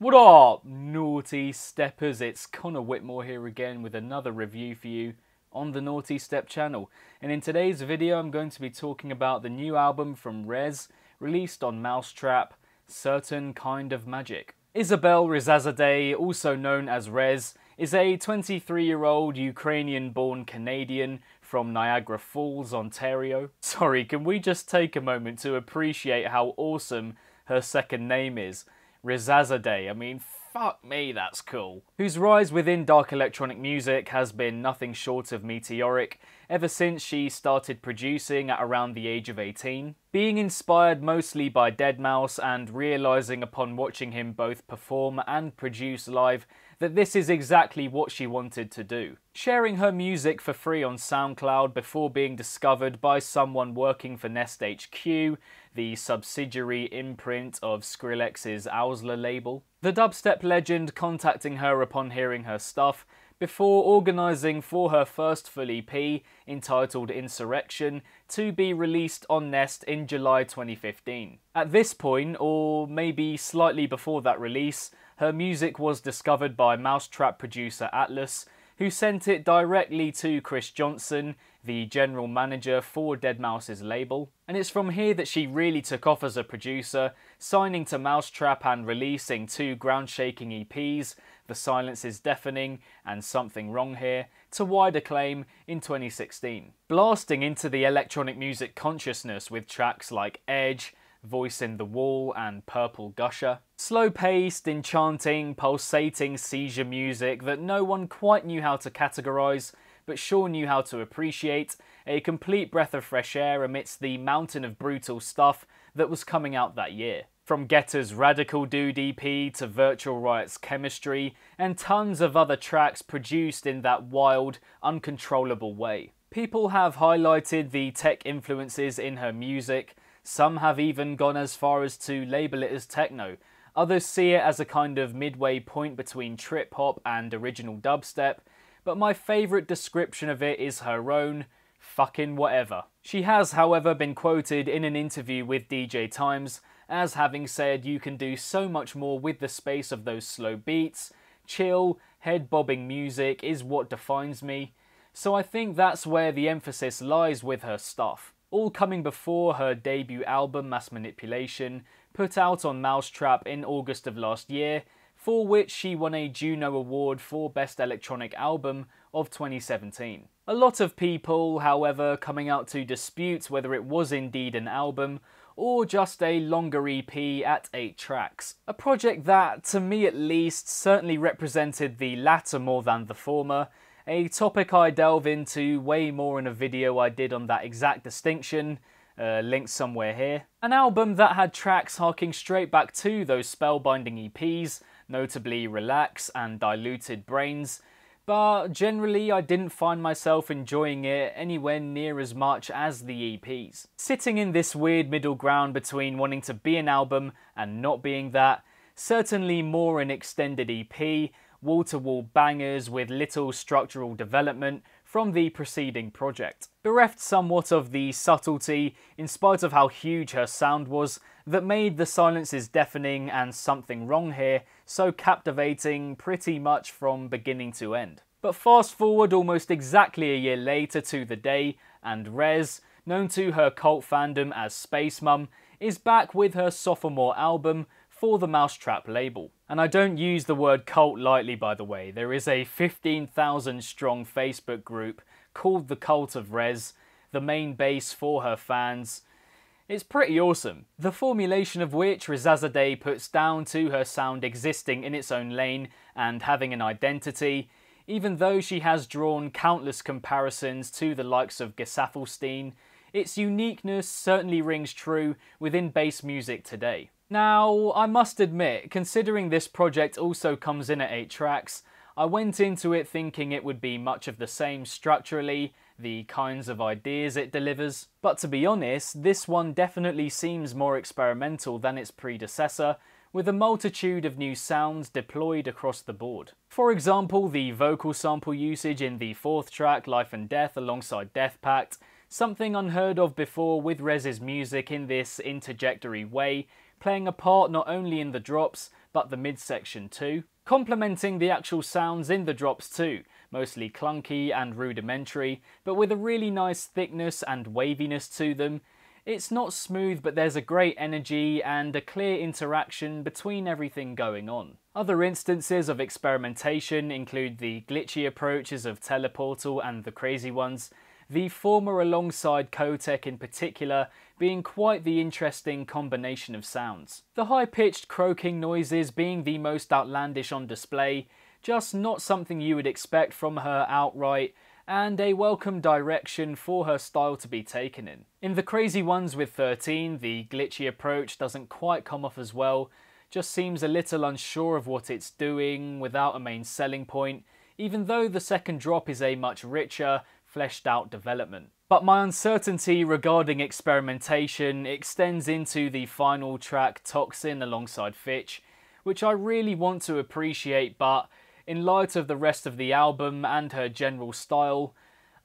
What up, naughty steppers? It's Connor Whitmore here again with another review for you on the Nawtystep channel. And in today's video I'm going to be talking about the new album from REZZ, released on Mousetrap, Certain Kind of Magic. Isabelle Rezazadeh, also known as REZZ, is a 23-year-old Ukrainian-born Canadian from Niagara Falls, Ontario. Sorry, can we just take a moment to appreciate how awesome her second name is? Rezazadeh, I mean, fuck me, that's cool. Whose rise within dark electronic music has been nothing short of meteoric ever since she started producing at around the age of 18. Being inspired mostly by deadmau5 and realising upon watching him both perform and produce live that this is exactly what she wanted to do. Sharing her music for free on SoundCloud before being discovered by someone working for Nest HQ, the subsidiary imprint of Skrillex's Owsla label. The dubstep legend contacting her upon hearing her stuff, before organising for her first full EP, entitled Insurrection, to be released on Nest in July 2015. At this point, or maybe slightly before that release, her music was discovered by Mousetrap producer Atlas, who sent it directly to Chris Johnson, the general manager for deadmau5's label. And it's from here that she really took off as a producer, signing to Mousetrap and releasing two ground-shaking EPs, The Silence is Deafening and Something Wrong Here, to wide acclaim in 2016. Blasting into the electronic music consciousness with tracks like Edge, Voice in the Wall and Purple Gusher. Slow-paced, enchanting, pulsating seizure music that no one quite knew how to categorise, but sure knew how to appreciate, a complete breath of fresh air amidst the mountain of brutal stuff that was coming out that year. From Getter's Radical Dude EP to Virtual Riot's Chemistry, and tons of other tracks produced in that wild, uncontrollable way. People have highlighted the tech influences in her music. Some have even gone as far as to label it as techno. Others see it as a kind of midway point between trip-hop and original dubstep, but my favourite description of it is her own, fucking whatever. She has, however, been quoted in an interview with DJ Times as having said, "You can do so much more with the space of those slow beats. Chill, head-bobbing music is what defines me." So I think that's where the emphasis lies with her stuff. All coming before her debut album, Mass Manipulation, put out on Mousetrap in August of last year, for which she won a Juno Award for Best Electronic Album of 2017. A lot of people, however, coming out to dispute whether it was indeed an album, or just a longer EP at 8 tracks. A project that, to me at least, certainly represented the latter more than the former, a topic I delve into way more in a video I did on that exact distinction, linked somewhere here. An album that had tracks harking straight back to those spellbinding EPs, notably Relax and Diluted Brains, but generally I didn't find myself enjoying it anywhere near as much as the EPs. Sitting in this weird middle ground between wanting to be an album and not being that, certainly more an extended EP, wall-to-wall bangers with little structural development from the preceding project. Bereft somewhat of the subtlety, in spite of how huge her sound was, that made The Silence is Deafening and Something Wrong Here so captivating pretty much from beginning to end. But fast forward almost exactly a year later to the day, and REZZ, known to her cult fandom as Space Mum, is back with her sophomore album for the Mousetrap label. And I don't use the word cult lightly, by the way. There is a 15,000 strong Facebook group called The Cult of REZZ, the main base for her fans. It's pretty awesome. The formulation of which Rezazadeh puts down to her sound existing in its own lane and having an identity, even though she has drawn countless comparisons to the likes of Gesaffelstein, its uniqueness certainly rings true within bass music today. Now, I must admit, considering this project also comes in at 8 tracks, I went into it thinking it would be much of the same structurally, the kinds of ideas it delivers. But to be honest, this one definitely seems more experimental than its predecessor, with a multitude of new sounds deployed across the board. For example, the vocal sample usage in the 4th track, Life and Death, alongside Death Pact, something unheard of before with REZZ's music in this interjectory way, playing a part not only in the drops, but the midsection too, complementing the actual sounds in the drops too, mostly clunky and rudimentary, but with a really nice thickness and waviness to them. It's not smooth, but there's a great energy and a clear interaction between everything going on. Other instances of experimentation include the glitchy approaches of Teleportal and the crazy ones, the former alongside Kotek in particular being quite the interesting combination of sounds. The high-pitched croaking noises being the most outlandish on display, just not something you would expect from her outright, and a welcome direction for her style to be taken in. In the crazy ones with 13, the glitchy approach doesn't quite come off as well, just seems a little unsure of what it's doing without a main selling point, even though the second drop is a much richer, fleshed out development. But my uncertainty regarding experimentation extends into the final track Toxin alongside Fitch, which I really want to appreciate, but in light of the rest of the album and her general style,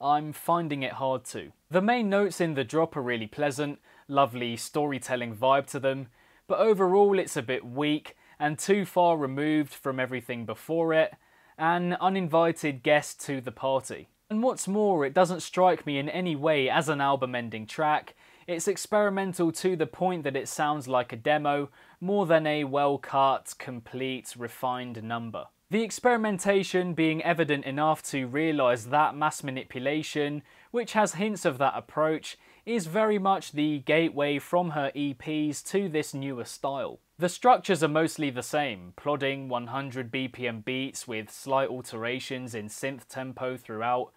I'm finding it hard to. The main notes in the drop are really pleasant, lovely storytelling vibe to them, but overall it's a bit weak and too far removed from everything before it, an uninvited guest to the party. And what's more, it doesn't strike me in any way as an album-ending track. It's experimental to the point that it sounds like a demo, more than a well-cut, complete, refined number. The experimentation being evident enough to realise that mass manipulation, which has hints of that approach, is very much the gateway from her EPs to this newer style. The structures are mostly the same, plodding 100 BPM beats with slight alterations in synth tempo throughout,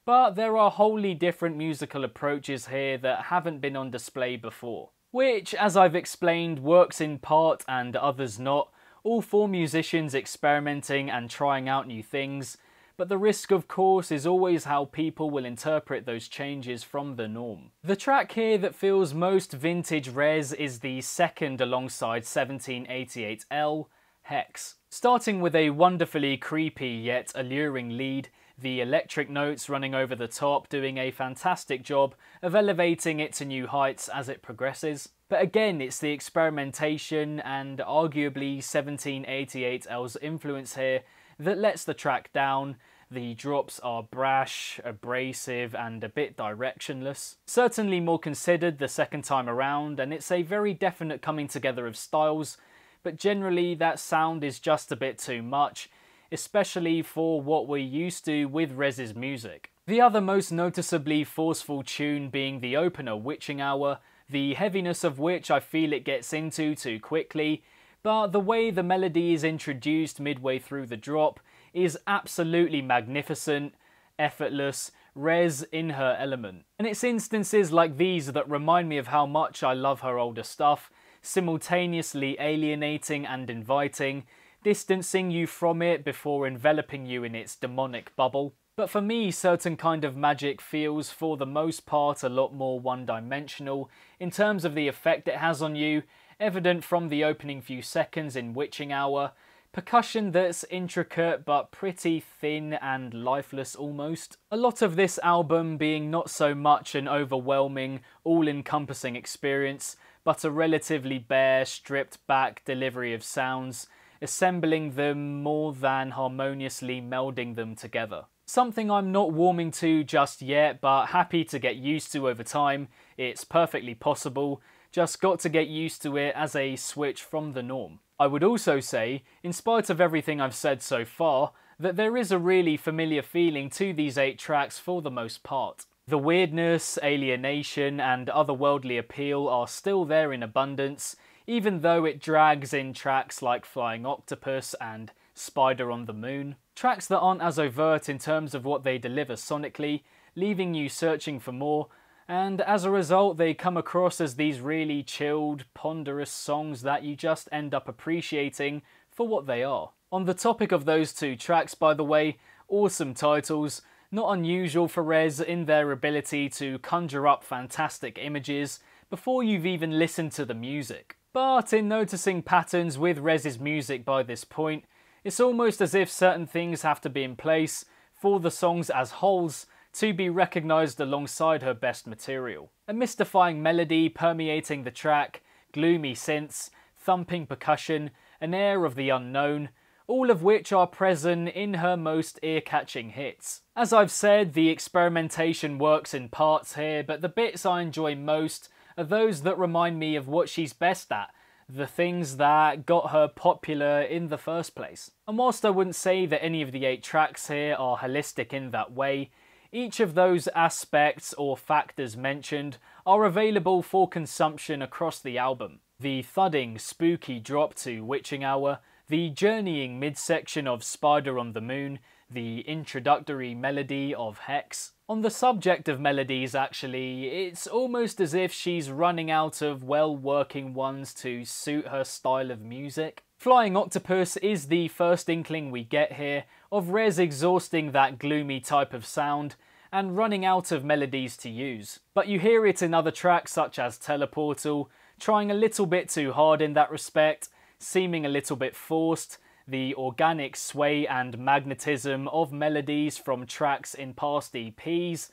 but there are wholly different musical approaches here that haven't been on display before, which, as I've explained, works in part and others not, all four musicians experimenting and trying out new things, but the risk of course is always how people will interpret those changes from the norm. The track here that feels most vintage REZZ is the second alongside 1788L, Hex. Starting with a wonderfully creepy yet alluring lead, the electric notes running over the top doing a fantastic job of elevating it to new heights as it progresses. But again, it's the experimentation and arguably 1788L's influence here that lets the track down. The drops are brash, abrasive and a bit directionless. Certainly more considered the second time around, and it's a very definite coming together of styles, but generally that sound is just a bit too much, especially for what we're used to with REZZ's music. The other most noticeably forceful tune being the opener, Witching Hour, the heaviness of which I feel it gets into too quickly, but the way the melody is introduced midway through the drop is absolutely magnificent, effortless, REZZ in her element. And it's instances like these that remind me of how much I love her older stuff, simultaneously alienating and inviting, distancing you from it before enveloping you in its demonic bubble. But for me, certain kind of magic feels for the most part a lot more one-dimensional in terms of the effect it has on you, evident from the opening few seconds in Witching Hour, percussion that's intricate but pretty thin and lifeless almost. A lot of this album being not so much an overwhelming, all-encompassing experience, but a relatively bare, stripped-back delivery of sounds, assembling them more than harmoniously melding them together. Something I'm not warming to just yet, but happy to get used to over time. It's perfectly possible, just got to get used to it as a switch from the norm. I would also say, in spite of everything I've said so far, that there is a really familiar feeling to these 8 tracks for the most part. The weirdness, alienation and otherworldly appeal are still there in abundance, even though it drags in tracks like Flying Octopus and Spider on the Moon. Tracks that aren't as overt in terms of what they deliver sonically, leaving you searching for more, and as a result they come across as these really chilled, ponderous songs that you just end up appreciating for what they are. On the topic of those 2 tracks, by the way, awesome titles, not unusual for REZZ in their ability to conjure up fantastic images before you've even listened to the music. But in noticing patterns with REZZ's music by this point, it's almost as if certain things have to be in place for the songs as wholes to be recognised alongside her best material. A mystifying melody permeating the track, gloomy synths, thumping percussion, an air of the unknown, all of which are present in her most ear-catching hits. As I've said, the experimentation works in parts here, but the bits I enjoy most are those that remind me of what she's best at, the things that got her popular in the first place. And whilst I wouldn't say that any of the 8 tracks here are holistic in that way, each of those aspects or factors mentioned are available for consumption across the album. The thudding, spooky drop to Witching Hour, the journeying midsection of Spider on the Moon, the introductory melody of Hex. On the subject of melodies actually, it's almost as if she's running out of well-working ones to suit her style of music. Flying Octopus is the first inkling we get here of REZZ exhausting that gloomy type of sound and running out of melodies to use. But you hear it in other tracks such as Teleportal, trying a little bit too hard in that respect, seeming a little bit forced, the organic sway and magnetism of melodies from tracks in past EPs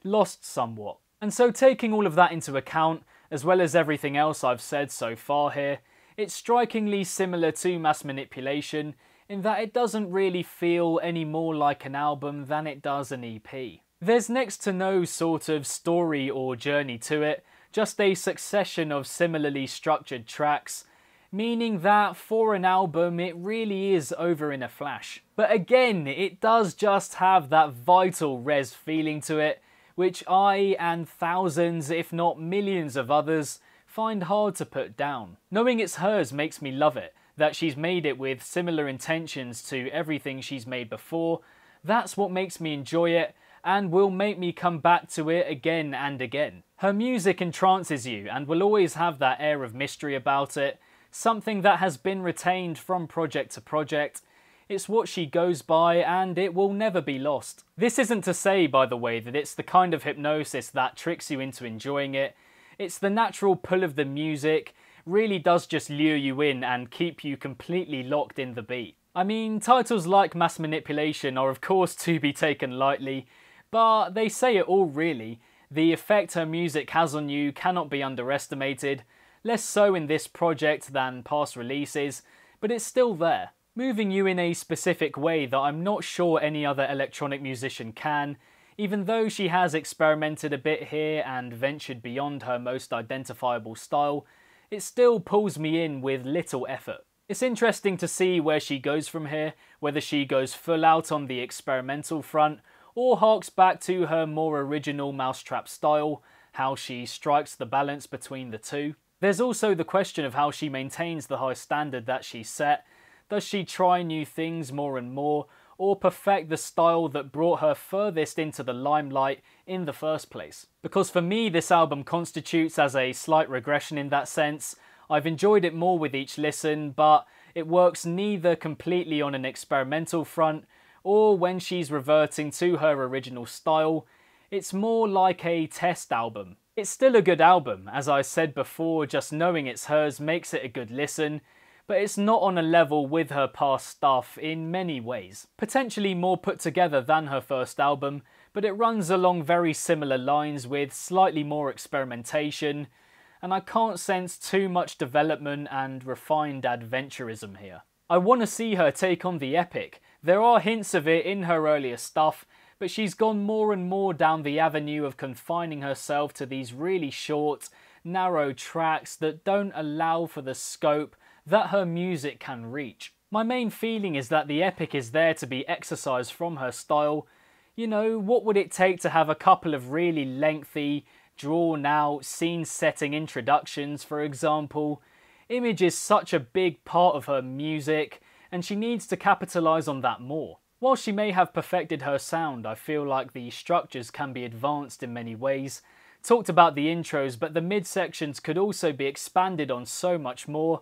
lost somewhat. And so taking all of that into account, as well as everything else I've said so far here, it's strikingly similar to Mass Manipulation in that it doesn't really feel any more like an album than it does an EP. There's next to no sort of story or journey to it, just a succession of similarly structured tracks, meaning that for an album it really is over in a flash. But again, it does just have that vital REZZ feeling to it, which I and thousands if not millions of others find hard to put down. Knowing it's hers makes me love it, that she's made it with similar intentions to everything she's made before. That's what makes me enjoy it and will make me come back to it again and again. Her music entrances you and will always have that air of mystery about it, something that has been retained from project to project. It's what she goes by and it will never be lost. This isn't to say, by the way, that it's the kind of hypnosis that tricks you into enjoying it. It's the natural pull of the music, really does just lure you in and keep you completely locked in the beat. I mean, titles like Mass Manipulation are of course to be taken lightly, but they say it all really. The effect her music has on you cannot be underestimated, less so in this project than past releases, but it's still there, moving you in a specific way that I'm not sure any other electronic musician can, even though she has experimented a bit here and ventured beyond her most identifiable style. It still pulls me in with little effort. It's interesting to see where she goes from here, whether she goes full out on the experimental front, or harks back to her more original Mousetrap style, how she strikes the balance between the two. There's also the question of how she maintains the high standard that she set. Does she try new things more and more, or perfect the style that brought her furthest into the limelight in the first place? Because for me, this album constitutes as a slight regression in that sense. I've enjoyed it more with each listen, but it works neither completely on an experimental front, or when she's reverting to her original style. It's more like a test album. It's still a good album, as I said before, just knowing it's hers makes it a good listen, but it's not on a level with her past stuff in many ways. Potentially more put together than her first album, but it runs along very similar lines with slightly more experimentation, and I can't sense too much development and refined adventurism here. I want to see her take on the epic. There are hints of it in her earlier stuff, but she's gone more and more down the avenue of confining herself to these really short, narrow tracks that don't allow for the scope that her music can reach. My main feeling is that the epic is there to be exercised from her style. You know, what would it take to have a couple of really lengthy, drawn-out, scene-setting introductions, for example? Image is such a big part of her music, and she needs to capitalise on that more. While she may have perfected her sound, I feel like the structures can be advanced in many ways. Talked about the intros, but the midsections could also be expanded on so much more.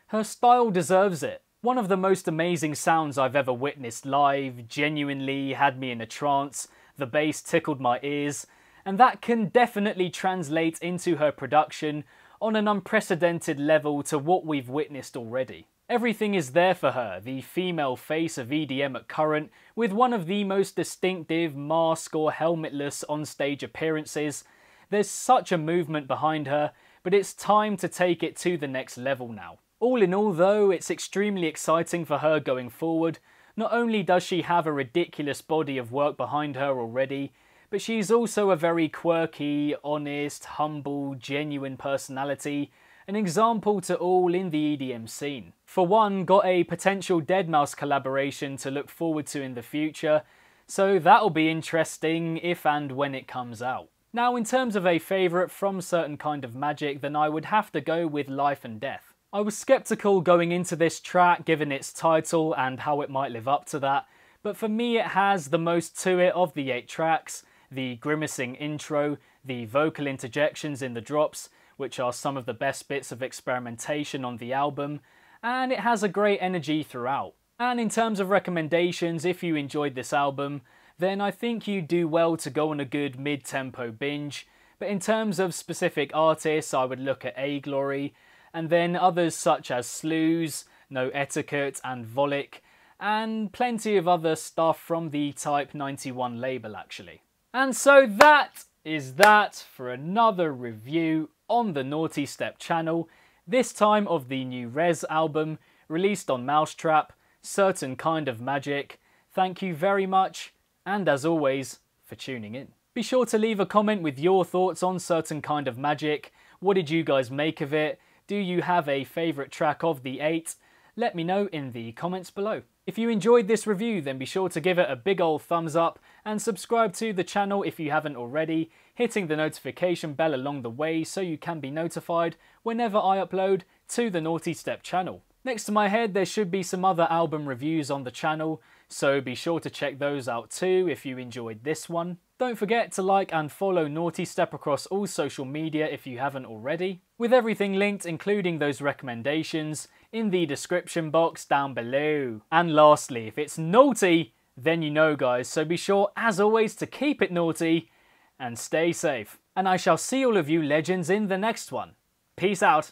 Her style deserves it. One of the most amazing sounds I've ever witnessed live, genuinely had me in a trance, the bass tickled my ears, and that can definitely translate into her production on an unprecedented level to what we've witnessed already. Everything is there for her, the female face of EDM at current, with one of the most distinctive mask or helmetless onstage appearances. There's such a movement behind her, but it's time to take it to the next level now. All in all though, it's extremely exciting for her going forward. Not only does she have a ridiculous body of work behind her already, but she's also a very quirky, honest, humble, genuine personality, an example to all in the EDM scene. For one, got a potential deadmau5 collaboration to look forward to in the future, so that'll be interesting if and when it comes out. Now in terms of a favourite from Certain Kind of Magic, then I would have to go with Life and Death. I was sceptical going into this track given its title and how it might live up to that, but for me it has the most to it of the 8 tracks, the grimacing intro, the vocal interjections in the drops, which are some of the best bits of experimentation on the album, and it has a great energy throughout. And in terms of recommendations, if you enjoyed this album, then I think you do well to go on a good mid-tempo binge, but in terms of specific artists I would look at A-Glory, and then others such as Slews, No Etiquette and Volic, and plenty of other stuff from the Type 91 label actually. And so that is that for another review on the Nawtystep channel, this time of the new REZZ album, released on Mousetrap, Certain Kind of Magic. Thank you very much, and as always, for tuning in. Be sure to leave a comment with your thoughts on Certain Kind of Magic. What did you guys make of it? Do you have a favourite track of the 8? Let me know in the comments below. If you enjoyed this review, then be sure to give it a big ol' thumbs up and subscribe to the channel if you haven't already, hitting the notification bell along the way so you can be notified whenever I upload to the Nawtystep channel. Next to my head there should be some other album reviews on the channel, so be sure to check those out too if you enjoyed this one. Don't forget to like and follow Nawtystep across all social media if you haven't already, with everything linked including those recommendations in the description box down below. And lastly, if it's naughty, then you know guys, so be sure as always to keep it naughty and stay safe. And I shall see all of you legends in the next one. Peace out.